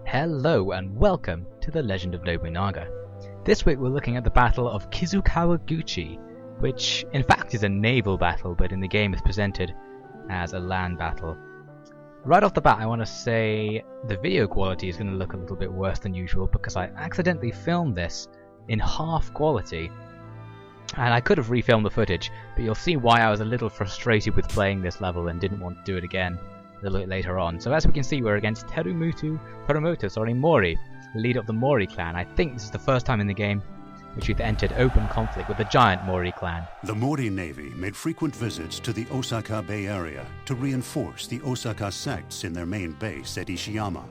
Hello and welcome to The Legend of Nobunaga. This week we're looking at the Battle of Kizukawaguchi, which in fact is a naval battle, but in the game is presented as a land battle. Right off the bat I want to say the video quality is going to look a little bit worse than usual because I accidentally filmed this in half quality. And I could have refilmed the footage, but you'll see why I was a little frustrated with playing this level and didn't want to do it again a little bit later on. So as we can see, we're against Mori, the leader of the Mori clan. I think this is the first time in the game which we've entered open conflict with the giant Mori clan. The Mori Navy made frequent visits to the Osaka Bay area to reinforce the Osaka sects in their main base at Ishiyama.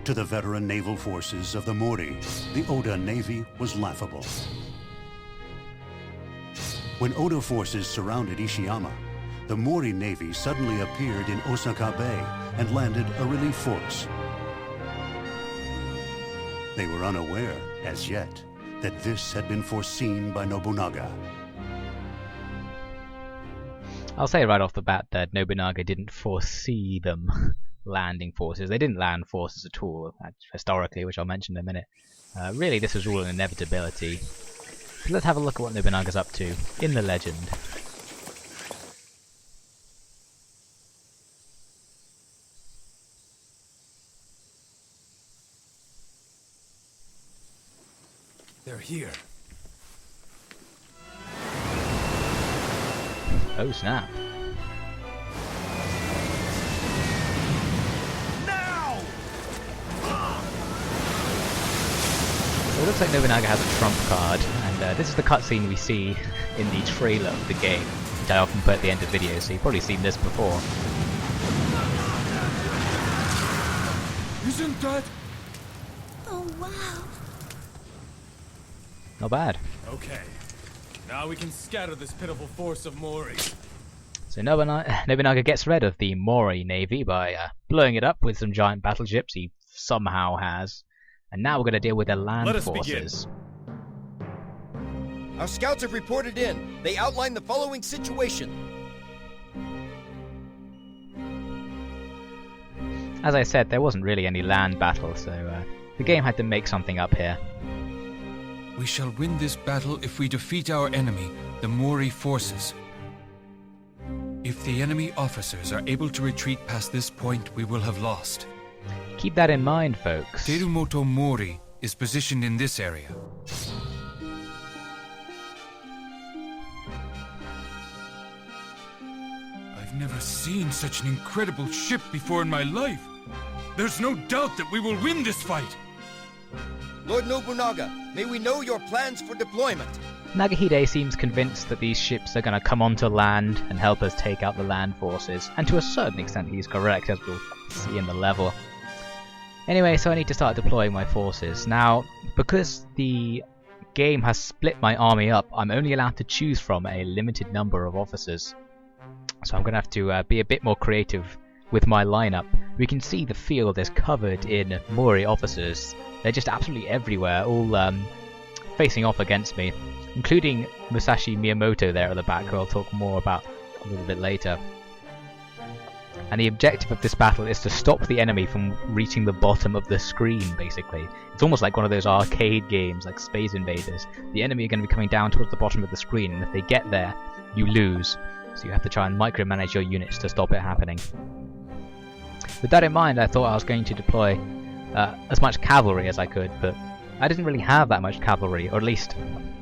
To the veteran naval forces of the Mori, the Oda Navy was laughable. When Oda forces surrounded Ishiyama, the Mori Navy suddenly appeared in Osaka Bay and landed a relief force. They were unaware, as yet, that this had been foreseen by Nobunaga. I'll say right off the bat that Nobunaga didn't foresee them landing forces. They didn't land forces at all, historically, which I'll mention in a minute. Really, this was all an inevitability. So let's have a look at what Nobunaga's up to in the legend. They're here. Oh snap. Now! So it looks like Nobunaga has a trump card, and this is the cutscene we see in the trailer of the game, which I often put at the end of videos, so you've probably seen this before. Isn't that? Oh wow. Not bad. Okay. Now we can scatter this pitiful force of Mori. So Nobunaga gets rid of the Mori navy by blowing it up with some giant battleships he somehow has. And now we're going to deal with their land forces. Begin. Our scouts have reported in. They outline the following situation. As I said, there wasn't really any land battle, so the game had to make something up here. We shall win this battle if we defeat our enemy, the Mori forces. If the enemy officers are able to retreat past this point, we will have lost. Keep that in mind, folks. Terumoto Mori is positioned in this area. I've never seen such an incredible ship before in my life. There's no doubt that we will win this fight. Lord Nobunaga, may we know your plans for deployment? Nagahide seems convinced that these ships are going to come onto land and help us take out the land forces, and to a certain extent he's correct, as we'll see in the level. Anyway, so I need to start deploying my forces. Now, because the game has split my army up, I'm only allowed to choose from a limited number of officers. So I'm going to have to be a bit more creative with my lineup. We can see the field is covered in Mori officers. They're just absolutely everywhere, all facing off against me, including Musashi Miyamoto there at the back, who I'll talk more about a little bit later. And the objective of this battle is to stop the enemy from reaching the bottom of the screen, basically. It's almost like one of those arcade games, like Space Invaders. The enemy are going to be coming down towards the bottom of the screen, and if they get there, you lose. So you have to try and micromanage your units to stop it happening. With that in mind, I thought I was going to deploy as much cavalry as I could, but I didn't really have that much cavalry, or at least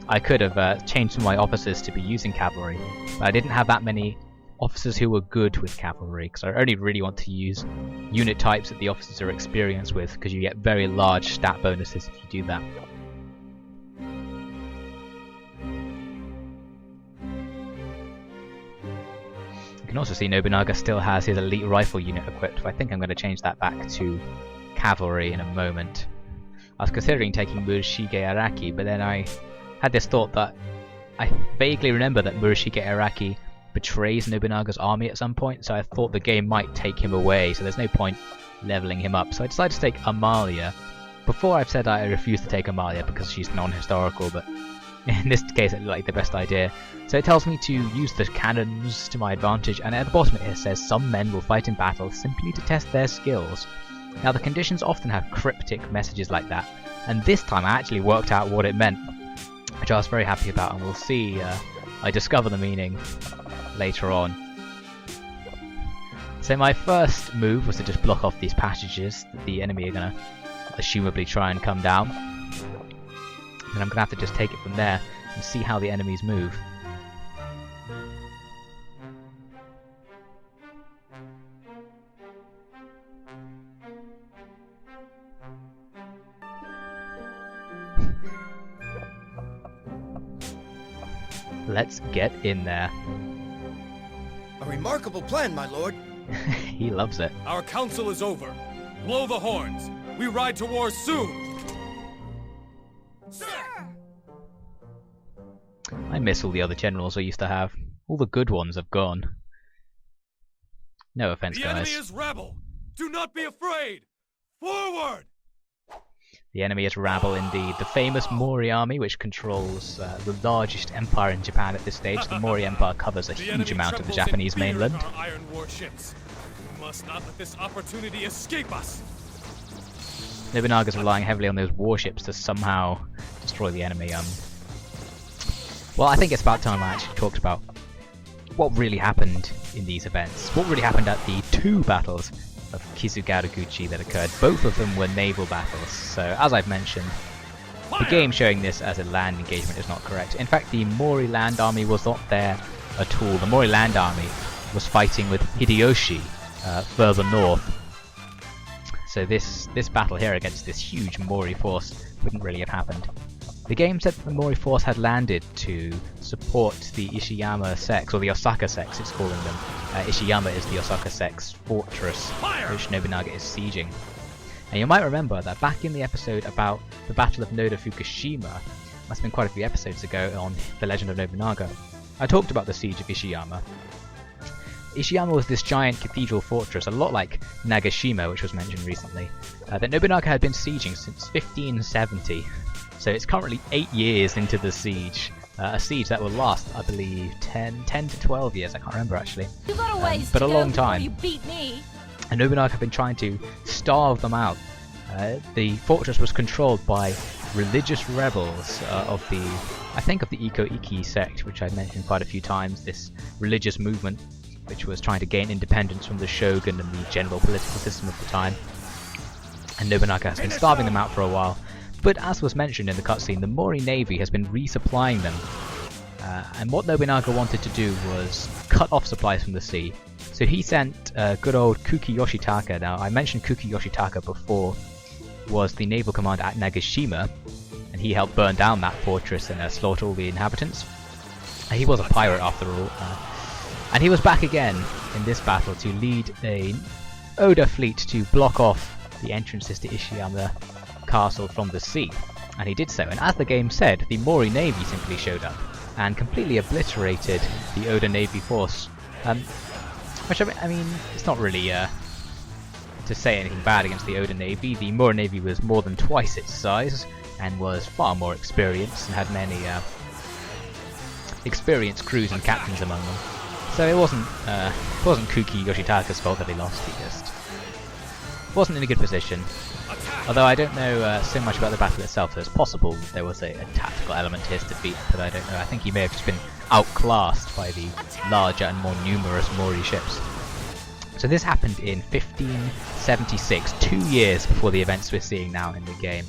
I could have changed some of my officers to be using cavalry, but I didn't have that many officers who were good with cavalry, because I only really want to use unit types that the officers are experienced with, because you get very large stat bonuses if you do that. You can also see Nobunaga still has his elite rifle unit equipped, but I think I'm going to change that back to cavalry in a moment. I was considering taking Murashige Araki, but then I had this thought that I vaguely remember that Murashige Araki betrays Nobunaga's army at some point, so I thought the game might take him away, so there's no point leveling him up. So I decided to take Amalia. Before I've said I refuse to take Amalia because she's non-historical, but in this case it looked like the best idea. So it tells me to use the cannons to my advantage, and at the bottom it says some men will fight in battle simply to test their skills. Now the conditions often have cryptic messages like that, and this time I actually worked out what it meant, which I was very happy about, and we'll see I discover the meaning later on. So my first move was to just block off these passages that the enemy are going to assumably try and come down. And I'm going to have to just take it from there and see how the enemies move. Let's get in there. A remarkable plan, my lord. He loves it. Our council is over. Blow the horns. We ride to war soon. Sir! I miss all the other generals I used to have. All the good ones have gone. No offense, The guys. enemy is rebel. Do not be afraid. Forward! The enemy is rabble indeed. The famous Mori army, which controls the largest empire in Japan at this stage. The Mori Empire covers a huge amount of the Japanese mainland. Our iron warships. We must not let this opportunity escape us. Nobunaga's relying heavily on those warships to somehow destroy the enemy. Well, I think it's about time I actually talked about what really happened in these events. What really happened at the two battles of Kizukawaguchi that occurred. Both of them were naval battles, so as I've mentioned, the game showing this as a land engagement is not correct. In fact, the Mori land army was not there at all. The Mori land army was fighting with Hideyoshi further north. So this battle here against this huge Mori force wouldn't really have happened. The game said that the Mori force had landed to support the Ishiyama sects, or the Osaka sects it's calling them. Ishiyama is the Osaka sect's fortress, which Nobunaga is sieging. And you might remember that back in the episode about the Battle of Noda Fukushima, must have been quite a few episodes ago on The Legend of Nobunaga, I talked about the siege of Ishiyama. Ishiyama was this giant cathedral fortress, a lot like Nagashima, which was mentioned recently, that Nobunaga had been sieging since 1570. So it's currently 8 years into the siege, a siege that will last, I believe, 10 to 12 years, I can't remember actually, You got a ways but to a go long before time. You beat me. And Nobunaga had been trying to starve them out. The fortress was controlled by religious rebels of the Iko-Iki sect, which I've mentioned quite a few times, this religious movement which was trying to gain independence from the shogun and the general political system of the time. And Nobunaga has been starving them out for a while. But as was mentioned in the cutscene, the Mori Navy has been resupplying them. And what Nobunaga wanted to do was cut off supplies from the sea. So he sent good old Kuki Yoshitaka. Now, I mentioned Kuki Yoshitaka before, was the naval commander at Nagashima, and he helped burn down that fortress and slaughter all the inhabitants. He was a pirate after all. And he was back again in this battle to lead a Oda fleet to block off the entrances to Ishiyama Castle from the sea, and he did so. And as the game said, the Mori Navy simply showed up and completely obliterated the Oda Navy force. Which I mean, it's not really to say anything bad against the Oda Navy. The Mori Navy was more than twice its size and was far more experienced and had many experienced crews and captains among them. So it wasn't Kuki Yoshitaka's fault that he lost. He just wasn't in a good position. Although I don't know so much about the battle itself, so it's possible there was a tactical element to his defeat, but I don't know. I think he may have just been outclassed by the larger and more numerous Mori ships. So this happened in 1576, 2 years before the events we're seeing now in the game.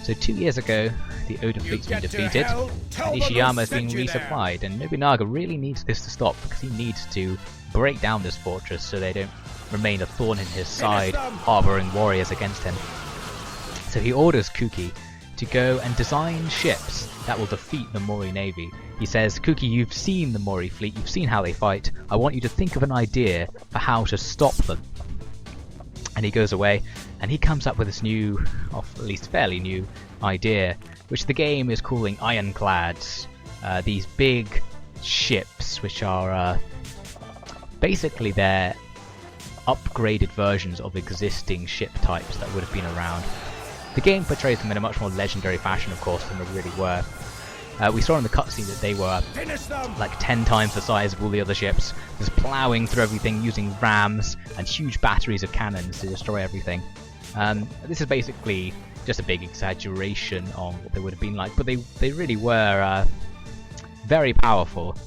So 2 years ago, the Oda fleet's been defeated, and Ishiyama is being resupplied, and Nobunaga really needs this to stop, because he needs to break down this fortress so they don't remain a thorn in his side, harbouring warriors against him. So he orders Kuki to go and design ships that will defeat the Mori Navy. He says, Kuki, you've seen the Mori fleet, you've seen how they fight, I want you to think of an idea for how to stop them. And he goes away, and he comes up with this new, or at least fairly new, idea, which the game is calling ironclads. These big ships, which are basically they're upgraded versions of existing ship types that would have been around. The game portrays them in a much more legendary fashion, of course, than they really were. We saw in the cutscene that they were like 10 times the size of all the other ships, just ploughing through everything using rams and huge batteries of cannons to destroy everything. This is basically just a big exaggeration on what they would have been like, but they really were very powerful.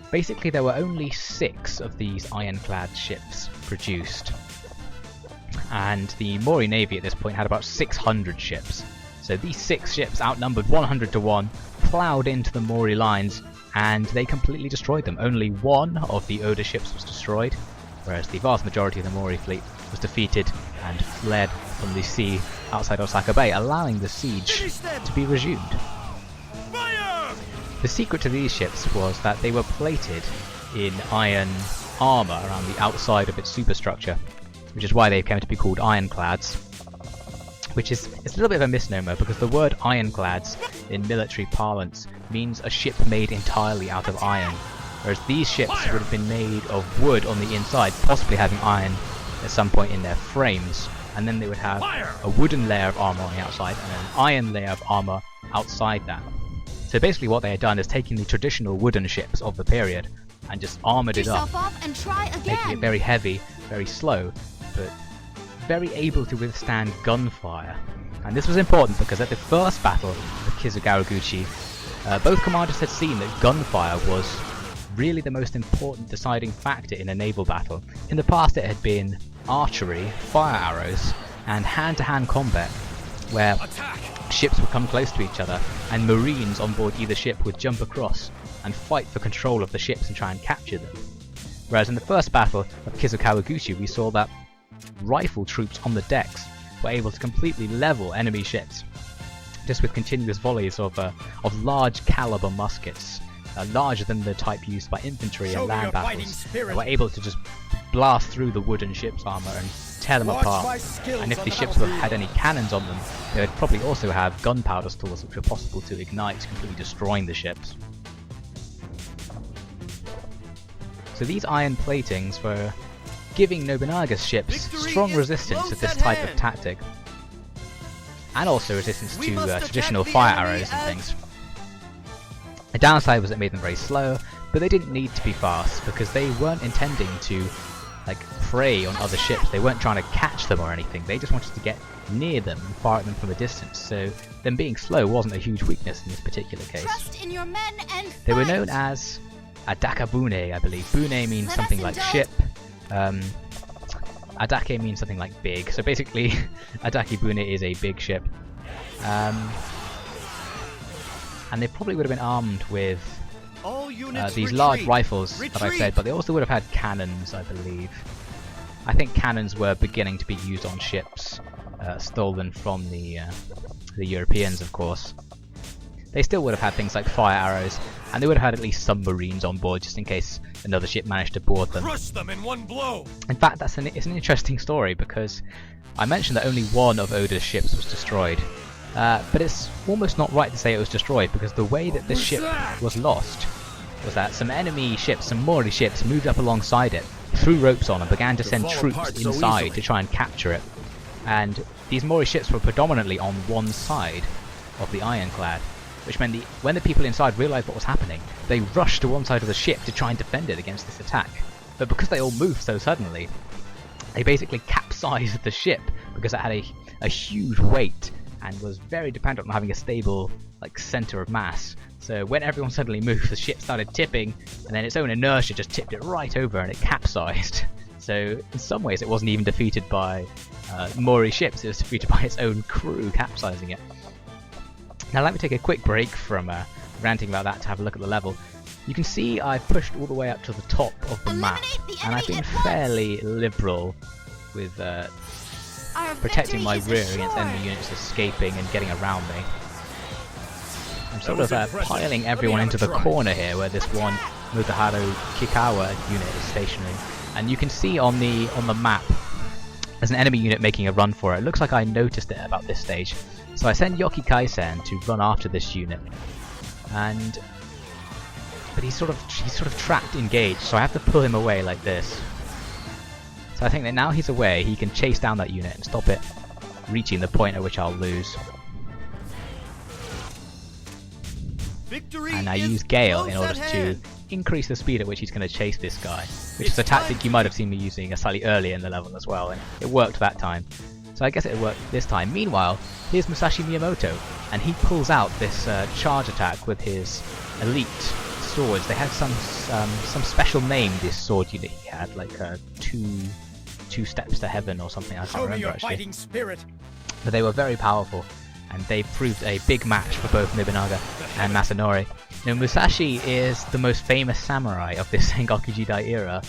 Basically, there were only 6 of these ironclad ships produced, and the Mori Navy at this point had about 600 ships. So these 6 ships, outnumbered 100 to 1, ploughed into the Mori lines, and they completely destroyed them. Only 1 of the Oda ships was destroyed, whereas the vast majority of the Mori fleet was defeated and fled from the sea outside Osaka Bay, allowing the siege to be resumed. Fire! The secret to these ships was that they were plated in iron armour around the outside of its superstructure, which is why they came to be called ironclads. Which is it's a little bit of a misnomer, because the word ironclads in military parlance means a ship made entirely out of iron, whereas these ships would have been made of wood on the inside, possibly having iron at some point in their frames, and then they would have a wooden layer of armour on the outside and an iron layer of armour outside that. So basically what they had done is taken the traditional wooden ships of the period and just armoured it up, and try again. making it very heavy, very slow, but very able to withstand gunfire. And this was important because at the first battle of Kizukawaguchi, both commanders had seen that gunfire was really the most important deciding factor in a naval battle. In the past it had been archery, fire arrows, and hand-to-hand combat, where ships would come close to each other and marines on board either ship would jump across and fight for control of the ships and try and capture them. Whereas in the first battle of Kizukawaguchi we saw that rifle troops on the decks were able to completely level enemy ships just with continuous volleys of large caliber muskets, larger than the type used by infantry in land battles. They were able to just blast through the wooden ship's armour and tear them apart, and if the ships had any cannons on them, they would probably also have gunpowder stores which were possible to ignite, completely destroying the ships. So these iron platings were giving Nobunaga's ships strong resistance to this type of tactic, and also resistance to traditional fire arrows and things. The downside was it made them very slow, but they didn't need to be fast because they weren't intending to prey on other ships. They weren't trying to catch them or anything, they just wanted to get near them and fire at them from a distance, so them being slow wasn't a huge weakness in this particular case. Trust in your men and They were fight. known as Adakabune, I believe. Bune means something like ship. Adake means something like big, so basically Adakibune is a big ship. And they probably would have been armed with these large rifles that I said, but they also would have had cannons, I believe. I think cannons were beginning to be used on ships, stolen from the Europeans, of course. They still would have had things like fire arrows, and they would have had at least some marines on board just in case another ship managed to board them. Crush them in one blow. In fact, it's an interesting story because I mentioned that only 1 of Oda's ships was destroyed. But it's almost not right to say it was destroyed, because the way that this ship was lost was that some enemy ships, some Mori ships, moved up alongside it, threw ropes on and began to send troops inside to try and capture it. And these Mori ships were predominantly on one side of the ironclad, which meant when the people inside realised what was happening, they rushed to one side of the ship to try and defend it against this attack. But because they all moved so suddenly, they basically capsized the ship because it had a huge weight and was very dependent on having a stable centre of mass. So when everyone suddenly moved, the ship started tipping, and then its own inertia just tipped it right over and it capsized. So in some ways it wasn't even defeated by Mori ships, it was defeated by its own crew capsizing it. Now let me take a quick break from ranting about that to have a look at the level. You can see I've pushed all the way up to the top of the map, and I've been fairly liberal with protecting my rear against enemy units escaping and getting around me. I'm sort of piling everyone into the corner here where this one Musashi Kikawa unit is stationary, and you can see on the map there's an enemy unit making a run for it. It looks like I noticed it about this stage, so I send Joki Kaisen to run after this unit, but he's sort of trapped, engaged, so I have to pull him away like this. So I think that now he's away, he can chase down that unit and stop it reaching the point at which I'll lose. Victory And I is use Gale in close order at to hand. increase the speed at which he's going to chase this guy, which is It's a tactic time you might have seen me using slightly earlier in the level as well, and it worked that time. So I guess it worked this time. Meanwhile, here's Musashi Miyamoto, and he pulls out this charge attack with his elite swords. They had some special name, this sword unit he had, like two steps to heaven or something, I can't remember actually. Fighting spirit. But they were very powerful, and they proved a big match for both Nobunaga and Masanori. Now, Musashi is the most famous samurai of this Sengoku Jidai era,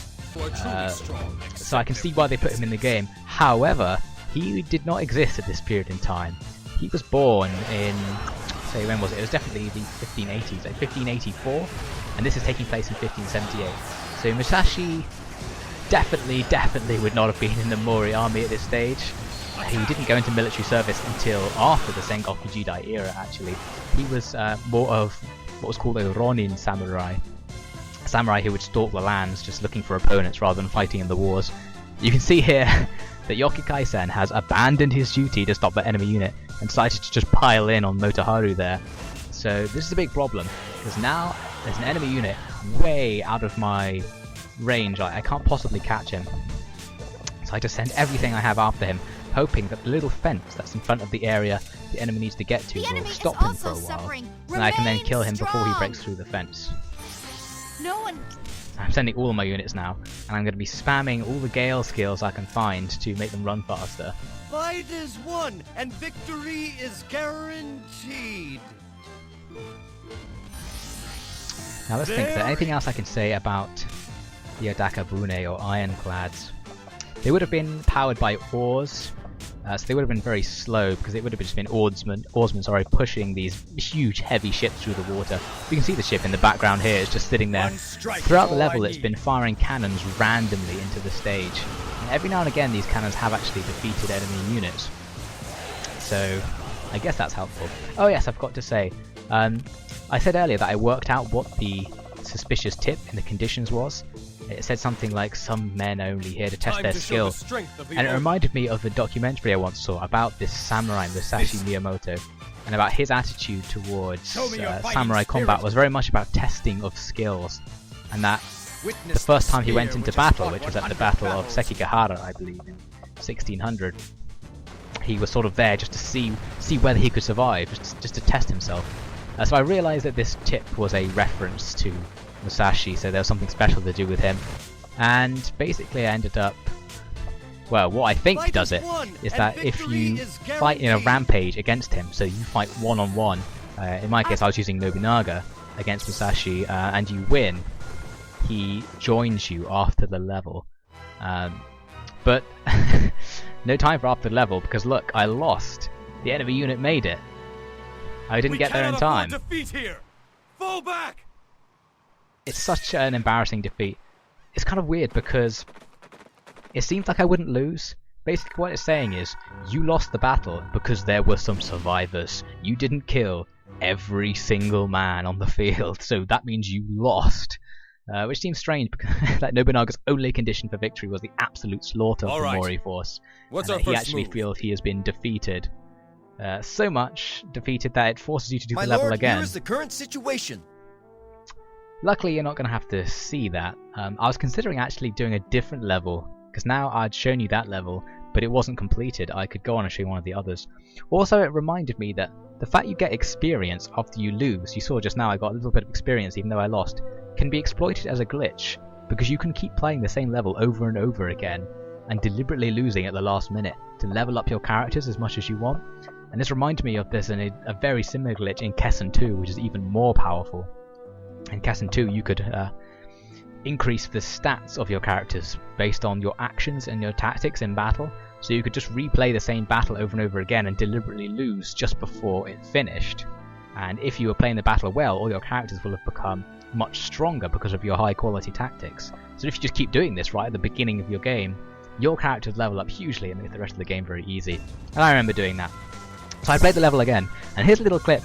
so I can see why they put him in the game. However, he did not exist at this period in time. He was born in, say, when was it? It was definitely the 1580s, like 1584, and this is taking place in 1578. So Musashi definitely would not have been in the Mori army at this stage. He didn't go into military service until after the Sengoku Jidai era, actually. He was more of what was called a Ronin samurai. A samurai who would stalk the lands just looking for opponents rather than fighting in the wars. You can see here that Joki Kaisen has abandoned his duty to stop the enemy unit and decided to just pile in on Motoharu there. So this is a big problem, because now there's an enemy unit way out of my range. I can't possibly catch him. So I just send everything I have after him, hoping that the little fence that's in front of the area the enemy needs to get to will stop him for a while, and I can then kill him before he breaks through the fence. No one. I'm sending all of my units now, and I'm going to be spamming all the Gale skills I can find to make them run faster. Fight is won, and victory is guaranteed. Now let's think, is there anything else I can say about the Odaka Bune or ironclads? They would have been powered by oars, so they would have been very slow because it would have just been oarsmen pushing these huge heavy ships through the water. You can see the ship in the background here, it's just sitting there. Throughout the level it's been firing cannons randomly into the stage. And every now and again these cannons have actually defeated enemy units. So I guess that's helpful. Oh yes, I've got to say, I said earlier that I worked out what the suspicious tip in the conditions was. It said something like, some men only here to test their skill. And it reminded me of the documentary I once saw about this samurai Musashi Miyamoto, and about his attitude towards samurai combat was very much about testing of skills. And that the first time he went into battle, which was at the Battle of Sekigahara, I believe, in 1600, he was sort of there just to see whether he could survive, just to test himself. So I realised that this tip was a reference to Musashi, so there was something special to do with him. And basically I ended up, well, what I think does it is that if you fight in a rampage against him, so you fight one-on-one, in my case I was using Nobunaga against Musashi, and you win, he joins you after the level. But no time for after the level, because look, I lost. The enemy unit made it. I didn't get there in time. Defeat here. Fall back. It's such an embarrassing defeat. It's kind of weird because it seems like I wouldn't lose. Basically what it's saying is, you lost the battle because there were some survivors. You didn't kill every single man on the field, so that means you lost. Which seems strange because like Nobunaga's only condition for victory was the absolute slaughter of the Mori force. What's and our he first actually move? feels he has been defeated. So much defeated that it forces you to do My the level lord, again. here is the current situation. Luckily you're not going to have to see that. I was considering actually doing a different level, because now I'd shown you that level, but it wasn't completed. I could go on and show you one of the others. Also, it reminded me that the fact you get experience after you lose, you saw just now I got a little bit of experience even though I lost, can be exploited as a glitch, because you can keep playing the same level over and over again, and deliberately losing at the last minute to level up your characters as much as you want. And this reminded me of there's a very similar glitch in Kessen 2, which is even more powerful. In Kessen 2 you could increase the stats of your characters based on your actions and your tactics in battle, so you could just replay the same battle over and over again and deliberately lose just before it finished. And if you were playing the battle well, all your characters will have become much stronger because of your high quality tactics. So if you just keep doing this right at the beginning of your game, your characters level up hugely and make the rest of the game very easy. And I remember doing that. So I played the level again, and here's a little clip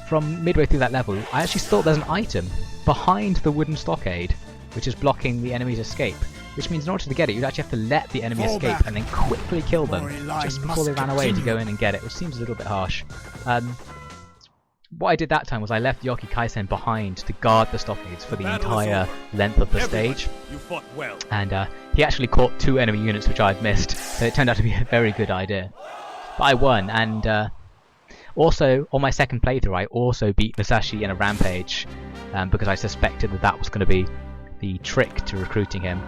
from midway through that level. I actually thought there's an item behind the wooden stockade which is blocking the enemy's escape. which means in order to get it, you'd actually have to let the enemy escape and then quickly kill them just before they ran away to go in and get it, which seems a little bit harsh. What I did that time was I left Joki Kaisen behind to guard the stockades for the entire length of the stage. You fought well. And he actually caught 2 enemy units which I'd missed, so it turned out to be a very good idea. But I won, and also on my second playthrough I also beat Musashi in a rampage, because I suspected that that was going to be the trick to recruiting him.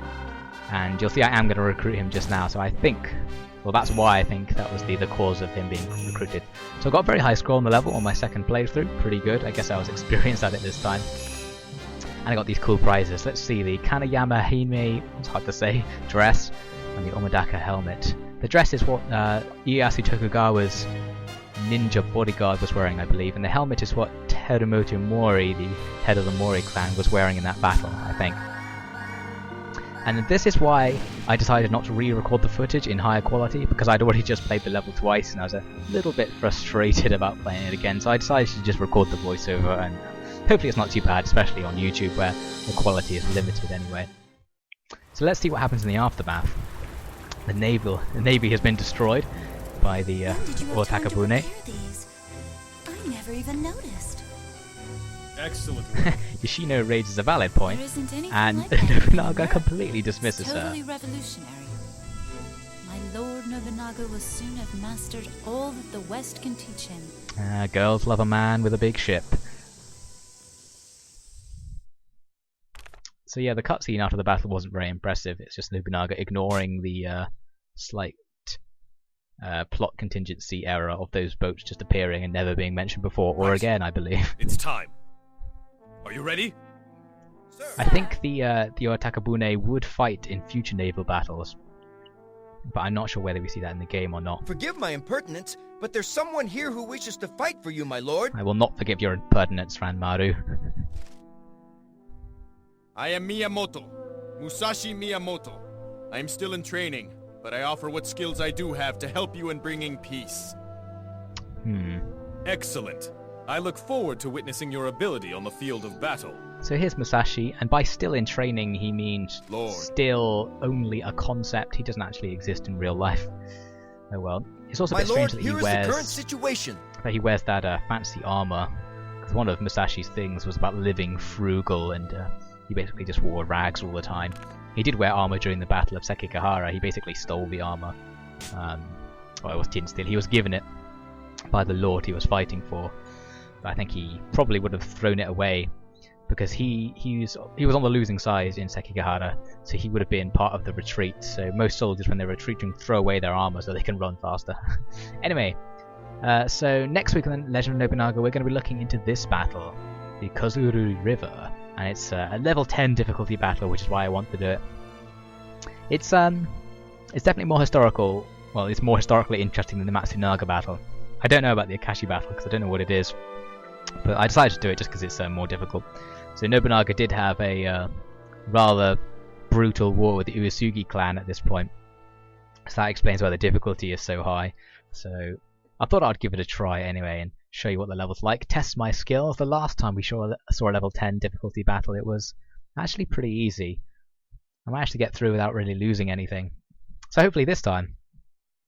And you'll see I am going to recruit him just now, so I think, well, that's why I think that was the cause of him being recruited. So I got a very high score on the level on my second playthrough, pretty good. I guess I was experienced at it this time. And I got these cool prizes. Let's see, the Kanayama Hime, it's hard to say, dress, and the Omodaka helmet. The dress is what Ieyasu Tokugawa's ninja bodyguard was wearing, I believe, and the helmet is what Terumoto Mori, the head of the Mori clan, was wearing in that battle, I think. And this is why I decided not to re-record the footage in higher quality, because I'd already just played the level twice and I was a little bit frustrated about playing it again, so I decided to just record the voiceover, and hopefully it's not too bad, especially on YouTube where the quality is limited anyway. So let's see what happens in the aftermath. The navy has been destroyed by the Otakabune. I never even noticed. Excellent. Yoshino raises a valid point, There isn't anything and like that Nobunaga anywhere. completely dismisses Totally her. revolutionary. My Lord Nobunaga will soon have mastered all that the West can teach him. Girls love a man with a big ship. So yeah, the cutscene after the battle wasn't very impressive. It's just Nobunaga ignoring the slight plot contingency error of those boats just appearing and never being mentioned before or again, I believe. It's time. Are you ready? I think the Otakabune would fight in future naval battles, but I'm not sure whether we see that in the game or not. Forgive my impertinence, but there's someone here who wishes to fight for you, my lord. I will not forgive your impertinence, Ranmaru. I am Miyamoto, Musashi Miyamoto. I am still in training, but I offer what skills I do have to help you in bringing peace. Excellent. I look forward to witnessing your ability on the field of battle. So here's Musashi, and by still in training he means Lord. still only a concept. He doesn't actually exist in real life. Oh well. It's also a My bit lord, strange here is that the current situation. he wears that fancy armor. Because one of Musashi's things was about living frugal, and he basically just wore rags all the time. He did wear armor during the Battle of Sekigahara. He basically stole the armor. Well, it was didn't steal. He was given it by the lord he was fighting for. But I think he probably would have thrown it away, because he was on the losing side in Sekigahara, so he would have been part of the retreat. So most soldiers, when they're retreating, throw away their armor so they can run faster. Anyway, so next week on Legend of Nobunaga, we're going to be looking into this battle, the Kozuru River, and it's a level 10 difficulty battle, which is why I want to do it. It's definitely more historical. Well, it's more historically interesting than the Matsunaga battle. I don't know about the Akashi battle because I don't know what it is, but I decided to do it just because it's more difficult. So Nobunaga did have a rather brutal war with the Uesugi clan at this point, so that explains why the difficulty is so high. So I thought I'd give it a try anyway and show you what the level's like, test my skills. The last time we saw a level 10 difficulty battle, it was actually pretty easy. I managed to get through without really losing anything. So hopefully this time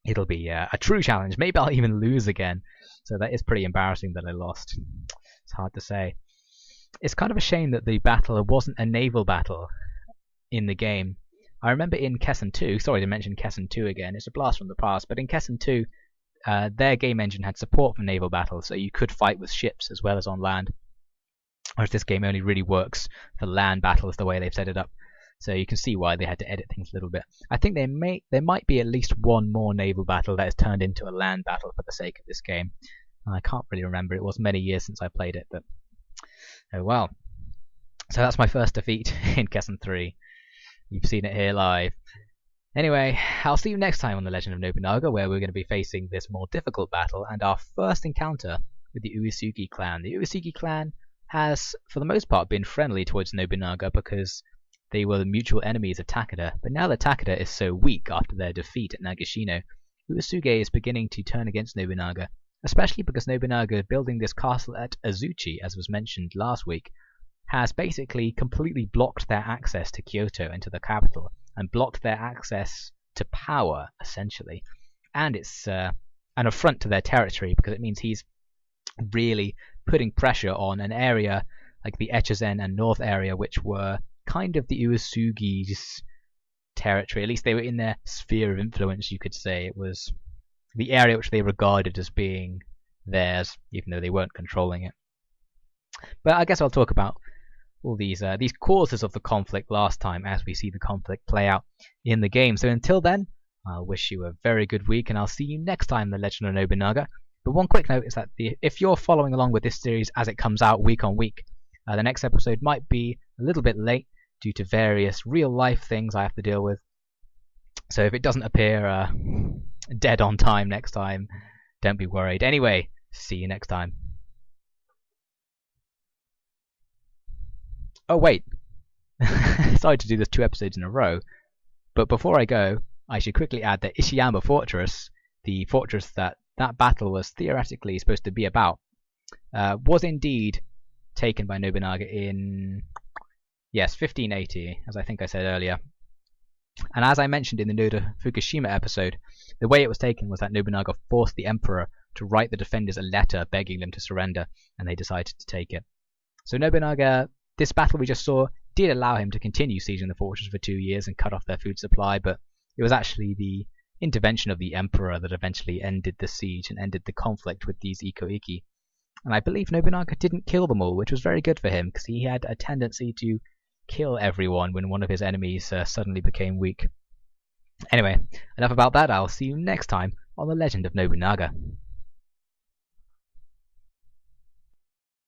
it'll be a true challenge. Maybe I'll even lose again. So that is pretty embarrassing that I lost. It's hard to say. It's kind of a shame that the battle wasn't a naval battle in the game. I remember in Kessen 2, sorry to mention Kessen 2 again, it's a blast from the past, but in Kessen 2, their game engine had support for naval battles, so you could fight with ships as well as on land. Whereas this game only really works for land battles the way they've set it up. So you can see why they had to edit things a little bit. I think there might be at least one more naval battle that is turned into a land battle for the sake of this game. I can't really remember. It was many years since I played it, but oh well. So that's my first defeat in Kessen 3. You've seen it here live. Anyway, I'll see you next time on The Legend of Nobunaga, where we're going to be facing this more difficult battle and our first encounter with the Uesugi clan. The Uesugi clan has, for the most part, been friendly towards Nobunaga because they were the mutual enemies of Takeda, but now that Takeda is so weak after their defeat at Nagashino, Uesugi is beginning to turn against Nobunaga, especially because Nobunaga, building this castle at Azuchi, as was mentioned last week, has basically completely blocked their access to Kyoto and to the capital, and blocked their access to power, essentially. And it's an affront to their territory, because it means he's really putting pressure on an area like the Echizen and North area, which were kind of the Uesugi's territory. At least they were in their sphere of influence, you could say. It was the area which they regarded as being theirs, even though they weren't controlling it. But I guess I'll talk about all these causes of the conflict last time as we see the conflict play out in the game. So until then, I'll wish you a very good week, and I'll see you next time in The Legend of Nobunaga. But one quick note is that if you're following along with this series as it comes out week on week, the next episode might be a little bit late due to various real-life things I have to deal with. So if it doesn't appear dead on time next time, don't be worried. Anyway, see you next time. Oh wait, sorry to do this 2 episodes in a row, but before I go, I should quickly add that Ishiyama Fortress, the fortress that battle was theoretically supposed to be about, was indeed taken by Nobunaga in, yes, 1580, as I think I said earlier. And as I mentioned in the Noda Fukushima episode, the way it was taken was that Nobunaga forced the emperor to write the defenders a letter begging them to surrender, and they decided to take it. So Nobunaga, this battle we just saw, did allow him to continue sieging the fortress for 2 years and cut off their food supply, but it was actually the intervention of the emperor that eventually ended the siege and ended the conflict with these Iko-Iki. And I believe Nobunaga didn't kill them all, which was very good for him, because he had a tendency to kill everyone when one of his enemies suddenly became weak. Anyway, enough about that. I'll see you next time on The Legend of Nobunaga.